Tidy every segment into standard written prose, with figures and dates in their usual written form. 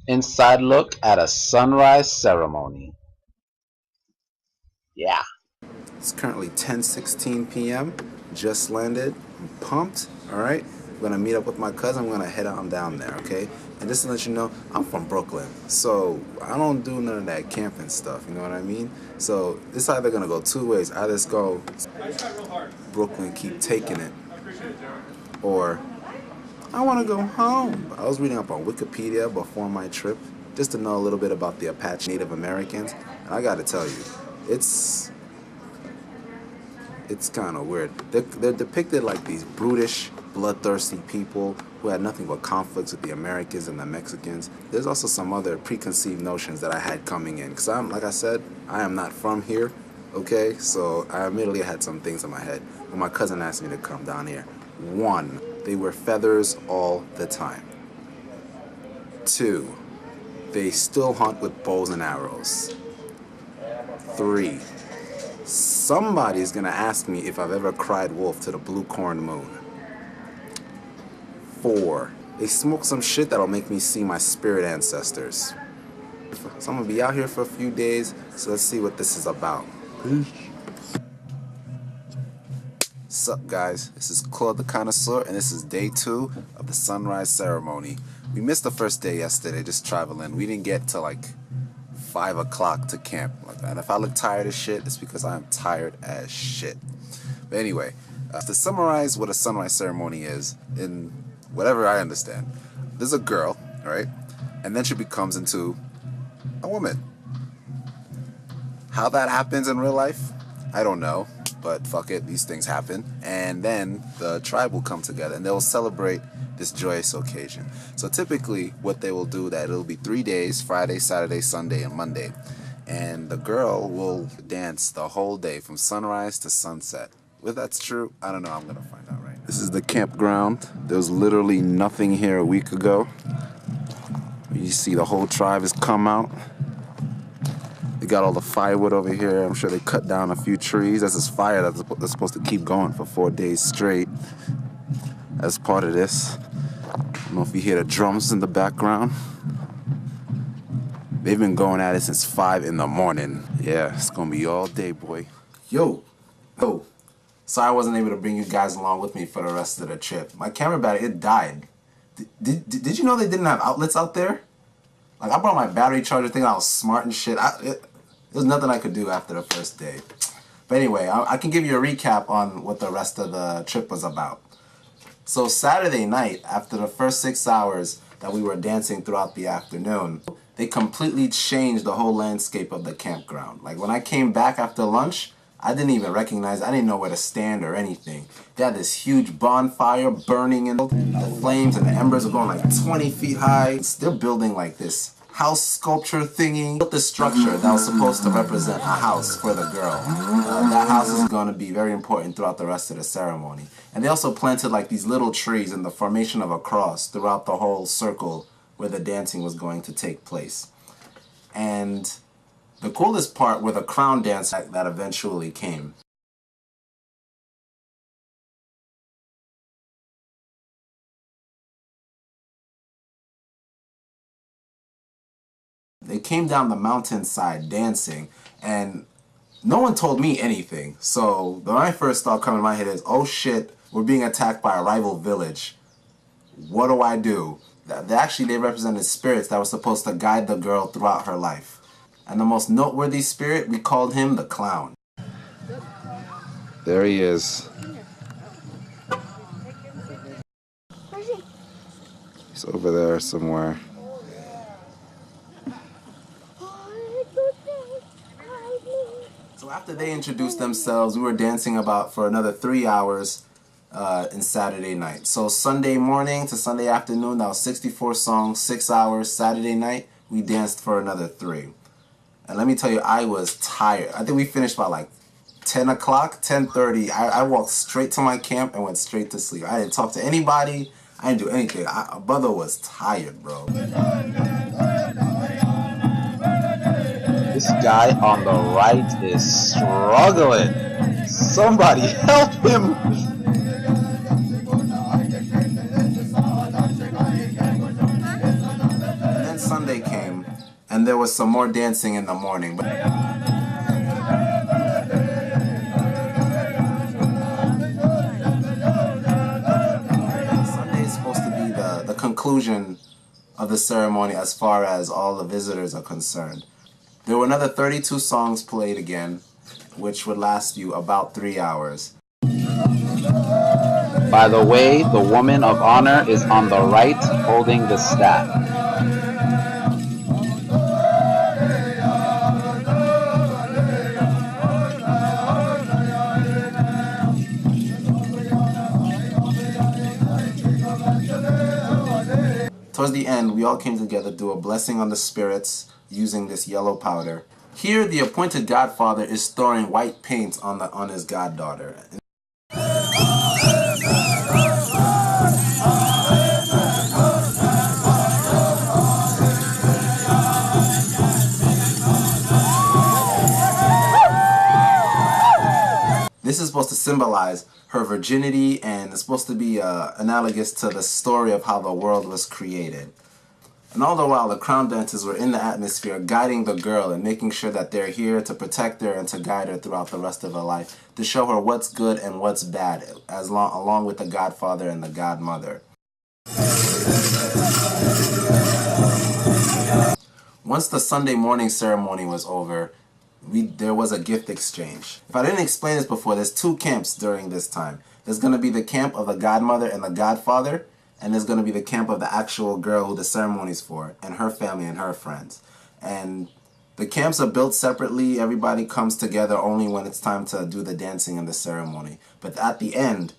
Inside look at a sunrise ceremony. Yeah. It's currently 10:16 p.m. Just landed. I'm pumped. All right. I'm gonna meet up with my cousin. I'm gonna head on down there. Okay. And just to let you know, I'm from Brooklyn, so I don't do none of that camping stuff. You know what I mean? So it's either gonna go two ways. Either it's go Brooklyn, keep taking it, or I want to go home. I was reading up on Wikipedia before my trip just to know a little bit about the Apache Native Americans, and I got to tell you, it's kind of weird. They're depicted like these brutish, bloodthirsty people who had nothing but conflicts with the Americans and the Mexicans. There's also some other preconceived notions that I had coming in, because like I said, I am not from here, okay? So I immediately had some things in my head when my cousin asked me to come down here. One, they wear feathers all the time. Two, they still hunt with bows and arrows. Three, somebody's gonna ask me if I've ever cried wolf to the blue corn moon. Four, they smoke some shit that'll make me see my spirit ancestors. So I'm gonna be out here for a few days, so let's see what this is about. Peace. Sup guys, this is Claude the Connoisseur, and this is day 2 of the sunrise ceremony. We missed the first day yesterday, just traveling. We didn't get to like 5 o'clock to camp. And if I look tired as shit, it's because I'm tired as shit. But anyway, to summarize what a sunrise ceremony is, in whatever I understand, there's a girl, right? And then she becomes into a woman. How that happens in real life, I don't know. But fuck it, these things happen. And then the tribe will come together and they'll celebrate this joyous occasion. So typically what they will do, that it'll be 3 days, Friday, Saturday, Sunday, and Monday. And the girl will dance the whole day from sunrise to sunset. If that's true, I don't know. I'm gonna find out right now. This is the campground. There was literally nothing here a week ago. You see the whole tribe has come out. They got all the firewood over here. I'm sure they cut down a few trees. That's this fire that's supposed to keep going for 4 days straight. As part of this. I don't know if you hear the drums in the background. They've been going at it since 5 in the morning. Yeah, it's gonna be all day, boy. Yo. Sorry I wasn't able to bring you guys along with me for the rest of the trip. My camera battery, it died. Did you know they didn't have outlets out there? Like, I brought my battery charger thinking I was smart and shit. There's nothing I could do after the first day. But anyway, I can give you a recap on what the rest of the trip was about. So Saturday night, after the first 6 hours that we were dancing throughout the afternoon, they completely changed the whole landscape of the campground. Like, when I came back after lunch, I didn't even recognize, I didn't know where to stand or anything. They had this huge bonfire burning and the flames and the embers were going like 20 feet high. They're building like this house sculpture thingy. Built this structure that was supposed to represent a house for the girl. That house is going to be very important throughout the rest of the ceremony. And they also planted like these little trees in the formation of a cross throughout the whole circle where the dancing was going to take place. And the coolest part were the crown dance that eventually came. They came down the mountainside dancing, and no one told me anything. So the very first thought coming to my head is, oh shit, we're being attacked by a rival village. What do I do? Actually, they represented spirits that were supposed to guide the girl throughout her life. And the most noteworthy spirit, we called him the clown. There he is. He's over there somewhere. So after they introduced themselves, we were dancing for another 3 hours in Saturday night. So Sunday morning to Sunday afternoon, that was 64 songs, 6 hours. Saturday night, we danced for another 3. And let me tell you, I was tired. I think we finished by like 10 o'clock, 10:30. I walked straight to my camp and went straight to sleep. I didn't talk to anybody. I didn't do anything. Brother was tired, bro. This guy on the right is struggling. Somebody help him. Sunday came, and there was some more dancing in the morning. But Sunday is supposed to be the conclusion of the ceremony as far as all the visitors are concerned. There were another 32 songs played again, which would last you about 3 hours. By the way, the woman of honor is on the right holding the staff. Towards the end, we all came together to do a blessing on the spirits using this yellow powder. Here, the appointed godfather is throwing white paint on his goddaughter. This is supposed to symbolize her virginity, and it's supposed to be analogous to the story of how the world was created. And all the while, the crown dancers were in the atmosphere, guiding the girl and making sure that they're here to protect her and to guide her throughout the rest of her life, to show her what's good and what's bad, along with the godfather and the godmother. Once the Sunday morning ceremony was over, there was a gift exchange. If I didn't explain this before, there's two camps during this time. There's going to be the camp of the godmother and the godfather, and there's going to be the camp of the actual girl who the ceremony's for, and her family and her friends. And the camps are built separately. Everybody comes together only when it's time to do the dancing and the ceremony. But at the end,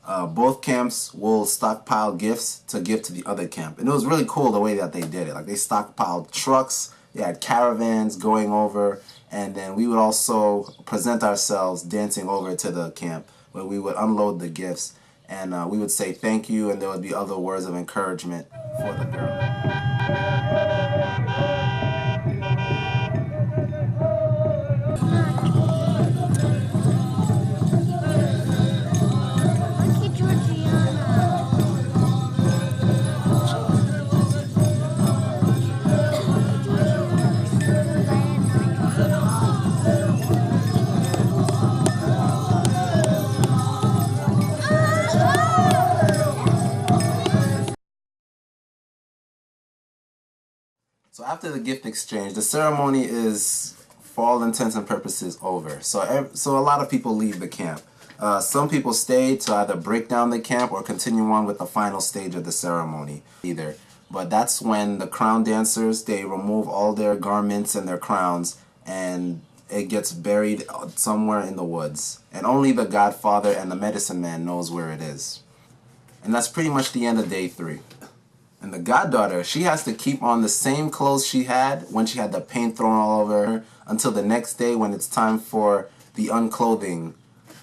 both camps will stockpile gifts to give to the other camp. And it was really cool the way that they did it. Like, they stockpiled trucks, they had caravans going over, and then we would also present ourselves dancing over to the camp where we would unload the gifts, and we would say thank you, and there would be other words of encouragement for the girl. So after the gift exchange, the ceremony is, for all intents and purposes, over. So a lot of people leave the camp. Some people stay to either break down the camp or continue on with the final stage of the ceremony. But that's when the crown dancers, they remove all their garments and their crowns, and it gets buried somewhere in the woods. And only the godfather and the medicine man knows where it is. And that's pretty much the end of day 3. And the goddaughter, she has to keep on the same clothes she had when she had the paint thrown all over her until the next day when it's time for the unclothing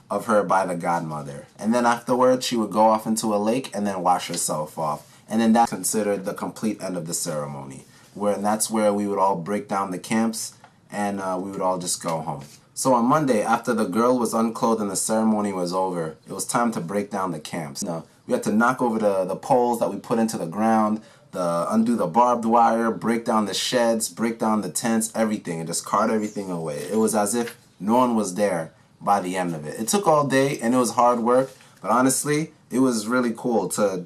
of her by the godmother. And then afterwards, she would go off into a lake and then wash herself off. And then that's considered the complete end of the ceremony. And that's where we would all break down the camps, and we would all just go home. So on Monday, after the girl was unclothed and the ceremony was over, it was time to break down the camps. We had to knock over the poles that we put into the ground, undo the barbed wire, break down the sheds, break down the tents, everything, and just cart everything away. It was as if no one was there by the end of it. It took all day, and it was hard work, but honestly, it was really cool to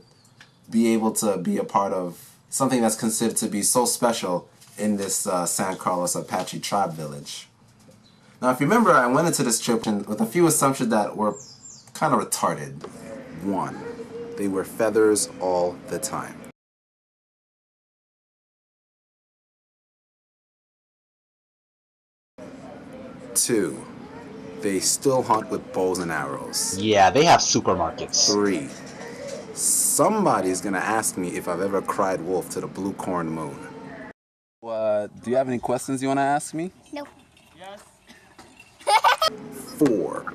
be able to be a part of something that's considered to be so special in this San Carlos Apache tribe village. Now, if you remember, I went into this trip with a few assumptions that were kind of retarded. 1, they wear feathers all the time. 2, they still hunt with bows and arrows. Yeah, they have supermarkets. 3, somebody's gonna ask me if I've ever cried wolf to the blue corn moon. Do you have any questions you want to ask me? No. 4,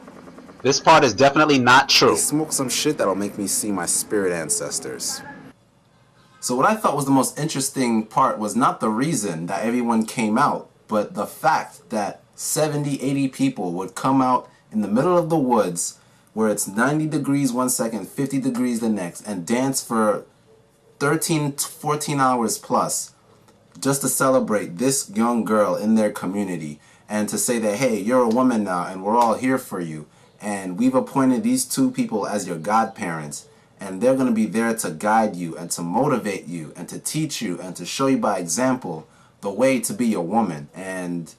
This part is definitely not true. they smoke some shit that'll make me see my spirit ancestors. So what I thought was the most interesting part was not the reason that everyone came out, but the fact that 70, 80 people would come out in the middle of the woods where it's 90 degrees one second, 50 degrees the next, and dance for 13, 14 hours plus just to celebrate this young girl in their community and to say that, hey, you're a woman now and we're all here for you. And we've appointed these two people as your godparents, and they're going to be there to guide you and to motivate you and to teach you and to show you by example the way to be a woman. And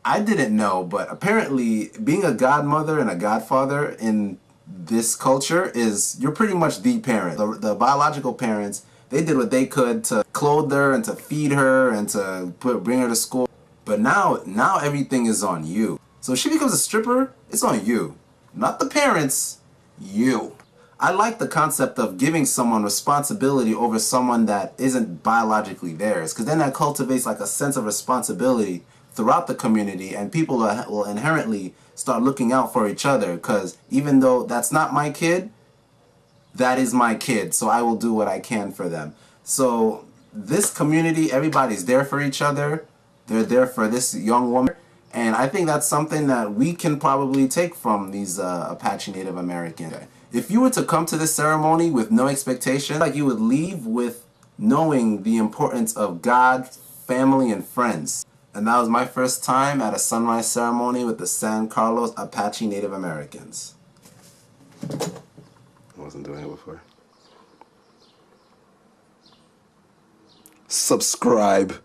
I didn't know, but apparently being a godmother and a godfather in this culture is, you're pretty much the parent. The biological parents, they did what they could to clothe her and to feed her and to bring her to school. But now everything is on you. So if she becomes a stripper, it's on you. Not the parents, you. I like the concept of giving someone responsibility over someone that isn't biologically theirs, because then that cultivates like a sense of responsibility throughout the community, and people will inherently start looking out for each other, because even though that's not my kid, that is my kid, so I will do what I can for them. So this community, everybody's there for each other. They're there for this young woman. And I think that's something that we can probably take from these Apache Native Americans. If you were to come to this ceremony with no expectation, like you would leave with knowing the importance of God, family, and friends. And that was my first time at a sunrise ceremony with the San Carlos Apache Native Americans. I wasn't doing it before. Subscribe.